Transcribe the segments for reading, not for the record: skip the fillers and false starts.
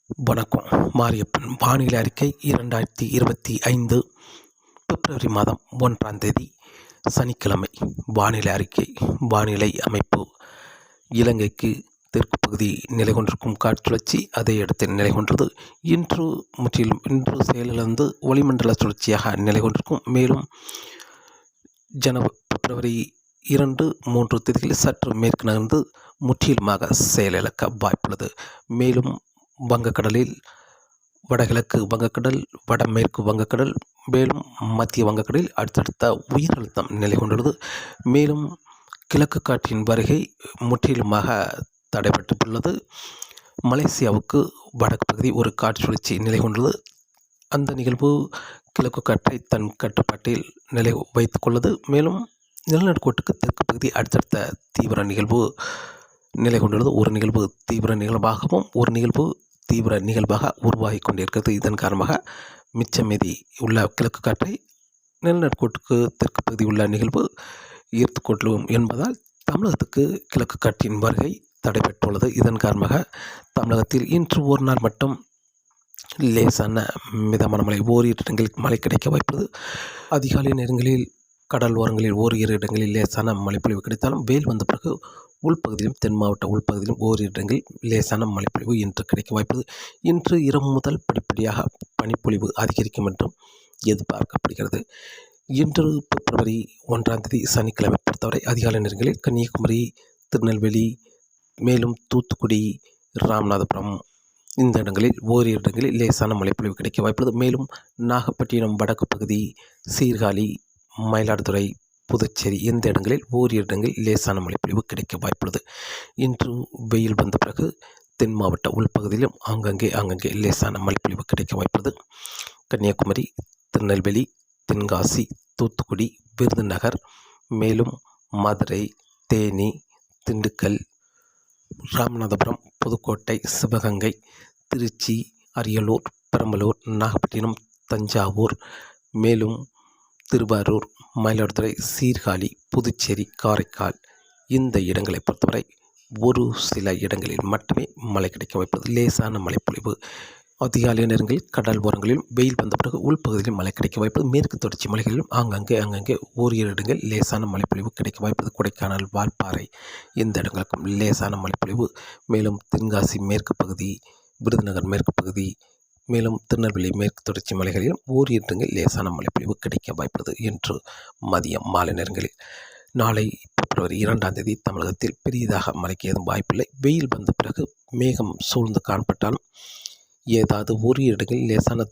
வணக்கம். மாரியப்பன் வானிலை அறிக்கை 2025 பிப்ரவரி மாதம் 1ஆம் தேதி சனிக்கிழமை. வானிலை அறிக்கை. வானிலை அமைப்பு: இலங்கைக்கு தெற்கு பகுதி நிலை கொண்டிருக்கும் காற்றுழற்சி அதே இடத்தில் நிலை கொண்டது. இன்று செயலிழந்து வளிமண்டல சுழற்சியாக நிலை கொண்டிருக்கும். மேலும் பிப்ரவரி 2-3 தேதிகளில் சற்று மேற்கு நகர்ந்து முற்றிலுமாக செயலிழக்க வாய்ப்புள்ளது. மேலும் வங்கக்கடலில் வடகிழக்கு வங்கக்கடல், வடமேற்கு வங்கக்கடல், மேலும் மத்திய வங்கக்கடலில் அடுத்தடுத்த உயர் அழுத்தம் நிலை கொண்டுள்ளது. மேலும் கிழக்கு காற்றின் வருகை முற்றிலுமாக தடைபட்டுள்ளது. மலேசியாவுக்கு வடக்கு பகுதி ஒரு காற்று சுழற்சி நிலை கொண்டுள்ளது. அந்த நிகழ்வு கிழக்கு காற்றை தன் கட்டுப்பாட்டில் நிலை வைத்துக்கொள்ளது. மேலும் நிலநடுக்கோட்டுக்கு தெற்கு பகுதி அடுத்தடுத்த தீவிர நிகழ்வு நிலை கொண்டுள்ளது. ஒரு நிகழ்வு தீவிர நிகழ்வாகவும் ஒரு நிகழ்வு தீவிர நிகழ்வாக உருவாகி கொண்டிருக்கிறது. இதன் காரணமாக மிச்சம் மீதி உள்ள கிழக்கு காற்றை நிலநடுக்கோட்டுக்கு தெற்கு பகுதி உள்ள நிகழ்வு ஈர்த்து கொள்ளும் என்பதால் தமிழகத்துக்கு கிழக்கு காற்றின் வருகை தடைபட்டுள்ளது. இதன் காரணமாக தமிழகத்தில் இன்று ஒரு நாள் மட்டும் லேசான மிதமான மழை, ஓரிரு இடங்களில் மழை கிடைக்க வாய்ப்புள்ளது. அதிகாலை நேரங்களில் கடல் ஓரங்களில் ஓரிரு இடங்களில் லேசான மழைப்பொழிவு கிடைத்தாலும் வெயில் வந்த பிறகு உள்பகுதியிலும் தென் மாவட்ட உள்பகுதியிலும் ஓரிரு இடங்களில் லேசான மழைப்பொழிவு இன்று கிடைக்க வாய்ப்புள்ளது. இன்று இரவு முதல் படிப்படியாக பனிப்பொழிவு அதிகரிக்கும் என்றும் எதிர்பார்க்கப்படுகிறது. இன்று பிப்ரவரி 1ஆம் தேதி சனிக்கிழமை பொறுத்தவரை அதிகாலை நேரங்களில் கன்னியாகுமரி, திருநெல்வேலி, மேலும் தூத்துக்குடி, ராமநாதபுரம் இந்த இடங்களில் ஓரிரு இடங்களில் லேசான மழைப்பொழிவு கிடைக்க வாய்ப்புள்ளது. மேலும் நாகப்பட்டினம் வடக்கு பகுதி, சீர்காழி, மயிலாடுதுறை, புதுச்சேரி இந்த இடங்களில் ஓரிரு இடங்களில் லேசான மழைப்பொழிவு கிடைக்க வாய்ப்புள்ளது. இன்று வெயில் வந்த பிறகு தென் மாவட்ட உள்பகுதியிலும் ஆங்கங்கே லேசான மழைப்பொழிவு கிடைக்க வாய்ப்புள்ளது. கன்னியாகுமரி, திருநெல்வேலி, தென்காசி, தூத்துக்குடி, விருதுநகர், மேலும் மதுரை, தேனி, திண்டுக்கல், ராமநாதபுரம், புதுக்கோட்டை, சிவகங்கை, திருச்சி, அரியலூர், பெரம்பலூர், நாகப்பட்டினம், தஞ்சாவூர், மேலும் திருவாரூர், மயிலாடுதுறை, சீர்காழி, புதுச்சேரி, காரைக்கால் இந்த இடங்களை பொறுத்தவரை ஒரு சில இடங்களில் மட்டுமே மழை கிடைக்க வாய்ப்புள்ளது. லேசான மழைப்பொழிவு. அதிகாலை நேரங்களில் கடல் ஓரங்களிலும் வெயில் வந்த பிறகு உள்பகுதியிலும் மழை கிடைக்க வாய்ப்புள்ளது. மேற்கு தொடர்ச்சி மலைகளிலும் ஆங்கங்கே ஓரிரு இடங்கள் லேசான மழைப்பொழிவு கிடைக்க வாய்ப்புள்ளது. கொடைக்கானல், வால்பாறை இந்த இடங்களுக்கும் லேசான மழைப்பொழிவு. மேலும் தென்காசி மேற்கு பகுதி, விருதுநகர் மேற்கு பகுதி, மேலும் திருநெல்வேலி மேற்கு தொடர்ச்சி மலைகளிலும் ஓரிரு இடங்கள் லேசான மழைப்பொழிவு கிடைக்க வாய்ப்புள்ளது. இன்று மதியம் மாலை நேரங்களில். நாளை பிப்ரவரி 2ஆம் தேதி தமிழகத்தில் பெரியதாக மழைக்கு ஏதும் வாய்ப்பில்லை. வெயில் வந்த பிறகு மேகம் சூழ்ந்து காணப்பட்டாலும் ஏதாவது ஒரு இடங்களில் லேசான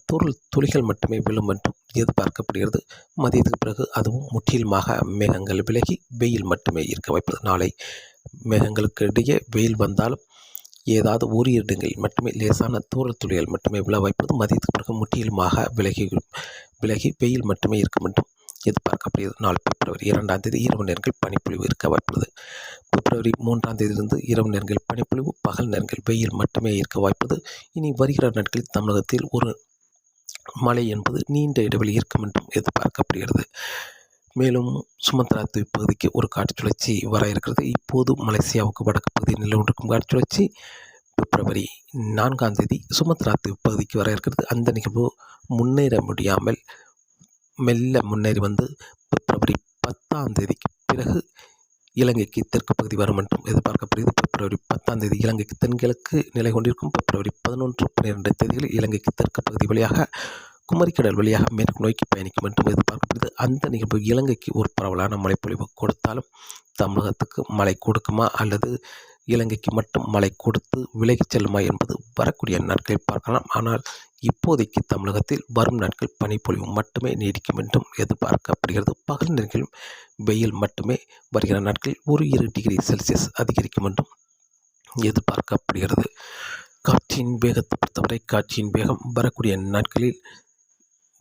துளிகள் மட்டுமே விழும் என்றும் எதிர்பார்க்கப்படுகிறது. மதியத்துக்கு பிறகு அதுவும் முற்றிலுமாக மேகங்கள் விலகி வெயில் மட்டுமே இருக்க வாய்ப்புள்ளது. நாளை மேகங்களுக்கு இடையே வெயில் வந்தாலும் ஏதாவது ஒரு இடங்களில் மட்டுமே லேசான துளிகள் மட்டுமே விழ வாய்ப்புள்ளது. மதியத்துக்கு பிறகு முற்றிலுமாக விலகி வெயில் மட்டுமே இருக்கும் என்றும் எதிர்பார்க்கப்படுகிறது. நாள் பிப்ரவரி 2ஆம் தேதி இரவு நேரங்கள் பனிப்பொழிவு இருக்க வாய்ப்புள்ளது. பிப்ரவரி 3ஆம் தேதியிலிருந்து இரவு நேரங்கள் பனிப்பொழிவு, பகல் நேரங்கள் வெயில் மட்டுமே இருக்க வாய்ப்புள்ளது. இனி வருகிற நாட்களில் தமிழகத்தில் ஒரு மழை என்பது நீண்ட இடைவெளி இருக்கும் என்றும் எதிர்பார்க்கப்படுகிறது. மேலும் சுமத்ரா தீவு பகுதிக்கு ஒரு காற்று சுழற்சி வர இருக்கிறது. இப்போது மலேசியாவுக்கு வடக்கு பகுதியில் நிலை கொண்டிருக்கும் காற்று சுழற்சி பிப்ரவரி 4ஆம் தேதி சுமத்ரா தீவு பகுதிக்கு வர இருக்கிறது. அந்த நிகழ்வு முன்னேற முடியாமல் மெல்ல முன்னேறி வந்து பிப்ரவரி 10ஆம் தேதிக்கு பிறகு இலங்கைக்கு தெற்கு பகுதி வரும் என்றும் எதிர்பார்க்கப்படுகிறது. பிப்ரவரி 10ஆம் தேதி இலங்கைக்கு தென்கிழக்கு நிலை கொண்டிருக்கும். பிப்ரவரி 11, 12 தேதிகளில் இலங்கைக்கு தெற்கு பகுதி வழியாக குமரிக்கடல் வழியாக மேற்கு நோக்கி பயணிக்கும் என்றும் எதிர்பார்க்கப்படுகிறது. அந்த நிகழ்வு இலங்கைக்கு ஒரு பரவலான மழைப்பொழிவு கொடுத்தாலும் தமிழகத்துக்கு மழை கொடுக்குமா அல்லது இலங்கைக்கு மட்டும் மழை கொடுத்து விலகிச் செல்லுமா என்பது வரக்கூடிய நாட்களில் பார்க்கலாம். ஆனால் இப்போதைக்கு தமிழகத்தில் வரும் நாட்கள் பனிப்பொழிவு மட்டுமே நீடிக்கும் என்றும் எதிர்பார்க்கப்படுகிறது. பகல் நேரங்களிலும் வெயில் மட்டுமே வருகிற நாட்களில் 1-2 டிகிரி செல்சியஸ் அதிகரிக்கும் என்றும் எதிர்பார்க்கப்படுகிறது. காற்றின் வேகத்தை பொறுத்தவரை காற்றின் வேகம் வரக்கூடிய நாட்களில்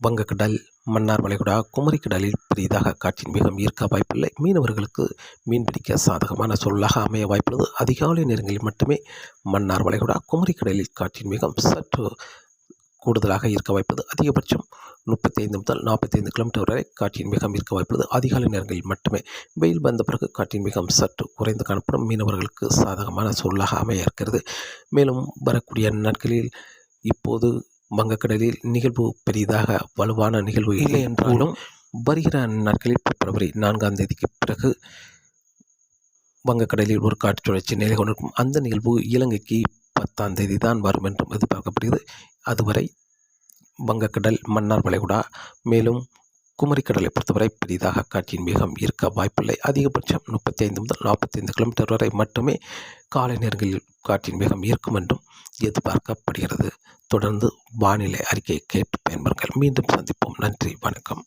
வங்கக்கடல், மன்னார் வளைகுடா, குமரிக்கடலில் பெரிதாக காற்றின் வேகம் ஈர்க்க வாய்ப்பில்லை. மீனவர்களுக்கு மீன்பிடிக்க சாதகமான சூழலாக அமைய வாய்ப்புள்ளது. அதிகாலை நேரங்களில் மட்டுமே மன்னார் வளைகுடா, குமரிக்கடலில் காற்றின் வேகம் சற்று கூடுதலாக இருக்க வாய்ப்புள்ளது. அதிகபட்சம் 35 முதல் 45 கிலோமீட்டர் வரை காற்றின் வேகம் இருக்க வாய்ப்புள்ளது. அதிகாலை நேரங்களில் மட்டுமே. வெயில் வந்த பிறகு காற்றின் வேகம் சற்று குறைந்து காணப்படும். மீனவர்களுக்கு சாதகமான சூழலாக அமைய இருக்கிறது. மேலும் வரக்கூடிய நாட்களில் இப்போது வங்கக்கடலில் நிகழ்வு பெரிதாக வலுவான நிகழ்வு இல்லை என்றாலும் வருகிற நாட்களில் பிப்ரவரி 4ஆம் தேதிக்கு பிறகு வங்கக்கடலில் ஒரு காற்று சுழற்சி நிலை கொண்டிருக்கும். அந்த நிகழ்வு இலங்கைக்கு 10ஆம் தேதி தான் வரும் என்றும் எதிர்பார்க்கப்படுகிறது. அதுவரை வங்கக்கடல், மன்னார் வளைகுடா, மேலும் குமரிக்கடலை பொறுத்தவரை பெரிதாக காற்றின் வேகம் இருக்க வாய்ப்பில்லை. அதிகபட்சம் 35 முதல் 45 கிலோமீட்டர் வரை மட்டுமே காலை நேரங்களில் காற்றின் வேகம் இருக்கும் என்றும் எதிர்பார்க்கப்படுகிறது. தொடர்ந்து வானிலை அறிக்கையை கேட்டு பயன்பெறுங்கள். மீண்டும் சந்திப்போம். நன்றி, வணக்கம்.